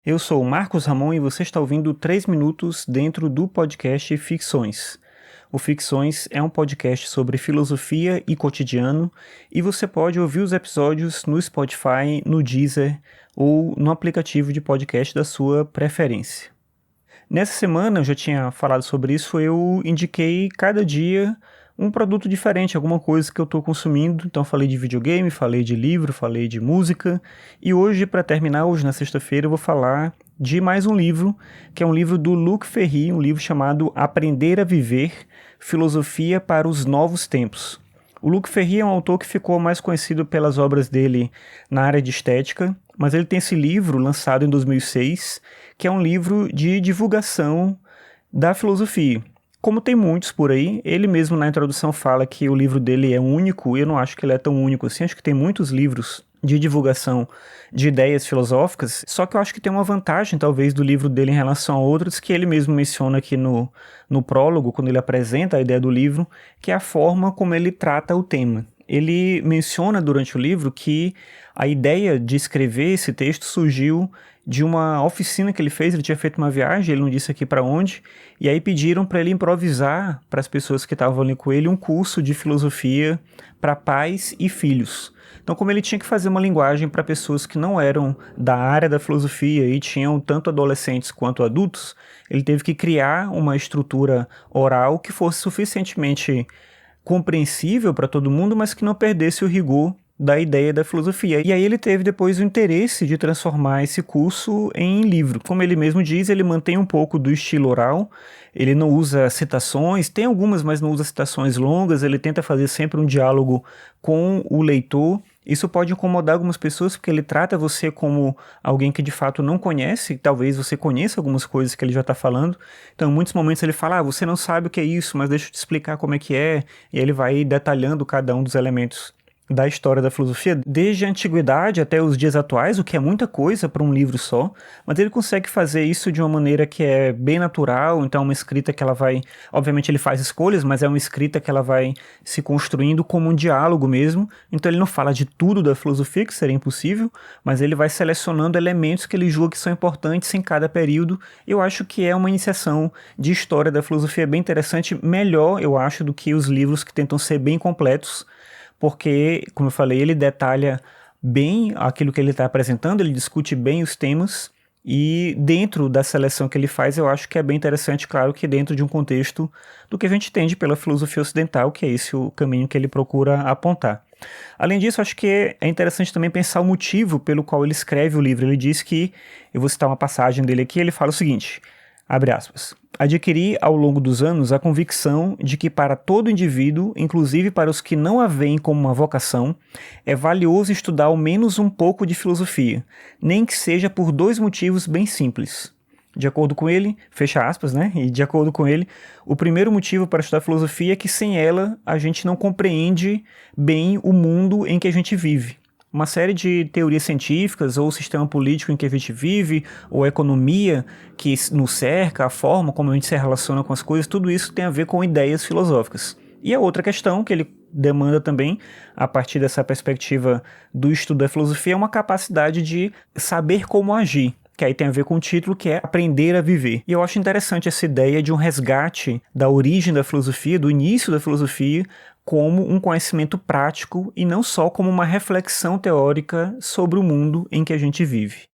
Eu sou o Marcos Ramon e você está ouvindo 3 minutos dentro do podcast Ficções. O Ficções é um podcast sobre filosofia e cotidiano e você pode ouvir os episódios no Spotify, no Deezer ou no aplicativo de podcast da sua preferência. Nessa semana, eu já tinha falado sobre isso, eu indiquei cada dia um produto diferente, alguma coisa que eu estou consumindo. Então falei de videogame, falei de livro, falei de música. E hoje, para terminar, hoje na sexta-feira, eu vou falar de mais um livro, que é um livro do Luc Ferry, um livro chamado Aprender a Viver, Filosofia para os Novos Tempos. O Luc Ferry é um autor que ficou mais conhecido pelas obras dele na área de estética, mas ele tem esse livro lançado em 2006, que é um livro de divulgação da filosofia. Como tem muitos por aí, ele mesmo na introdução fala que o livro dele é único, e eu não acho que ele é tão único assim, acho que tem muitos livros de divulgação de ideias filosóficas, só que eu acho que tem uma vantagem talvez do livro dele em relação a outros, que ele mesmo menciona aqui no prólogo, quando ele apresenta a ideia do livro, que é a forma como ele trata o tema. Ele menciona durante o livro que a ideia de escrever esse texto surgiu de uma oficina que ele fez. Ele tinha feito uma viagem, ele não disse aqui para onde, e aí pediram para ele improvisar para as pessoas que estavam ali com ele um curso de filosofia para pais e filhos. Então, como ele tinha que fazer uma linguagem para pessoas que não eram da área da filosofia e tinham tanto adolescentes quanto adultos, ele teve que criar uma estrutura oral que fosse suficientemente compreensível para todo mundo, mas que não perdesse o rigor da ideia da filosofia. E aí ele teve depois o interesse de transformar esse curso em livro. Como ele mesmo diz, ele mantém um pouco do estilo oral, ele não usa citações, tem algumas, mas não usa citações longas, ele tenta fazer sempre um diálogo com o leitor. Isso pode incomodar algumas pessoas, porque ele trata você como alguém que de fato não conhece, talvez você conheça algumas coisas que ele já está falando. Então, em muitos momentos ele fala, você não sabe o que é isso, mas deixa eu te explicar como é que é, e ele vai detalhando cada um dos elementos da história da filosofia, desde a antiguidade até os dias atuais, o que é muita coisa para um livro só, mas ele consegue fazer isso de uma maneira que é bem natural. Então uma escrita que ela vai, obviamente ele faz escolhas, mas é uma escrita que ela vai se construindo como um diálogo mesmo. Então ele não fala de tudo da filosofia, que seria impossível, mas ele vai selecionando elementos que ele julga que são importantes em cada período. Eu acho que é uma iniciação de história da filosofia bem interessante, melhor, eu acho, do que os livros que tentam ser bem completos, porque, como eu falei, ele detalha bem aquilo que ele está apresentando, ele discute bem os temas, e dentro da seleção que ele faz, eu acho que é bem interessante, claro que dentro de um contexto do que a gente entende pela filosofia ocidental, que é esse o caminho que ele procura apontar. Além disso, acho que é interessante também pensar o motivo pelo qual ele escreve o livro. Ele diz que, eu vou citar uma passagem dele aqui, ele fala o seguinte, abre aspas, adquiri ao longo dos anos a convicção de que para todo indivíduo, inclusive para os que não a veem como uma vocação, é valioso estudar ao menos um pouco de filosofia, nem que seja por 2 motivos bem simples. De acordo com ele, fecha aspas, né? E de acordo com ele, o primeiro motivo para estudar filosofia é que sem ela a gente não compreende bem o mundo em que a gente vive. Uma série de teorias científicas, ou o sistema político em que a gente vive, ou a economia que nos cerca, a forma como a gente se relaciona com as coisas, tudo isso tem a ver com ideias filosóficas. E a outra questão que ele demanda também, a partir dessa perspectiva do estudo da filosofia, é uma capacidade de saber como agir, que aí tem a ver com o título, que é Aprender a Viver. E eu acho interessante essa ideia de um resgate da origem da filosofia, do início da filosofia, como um conhecimento prático e não só como uma reflexão teórica sobre o mundo em que a gente vive.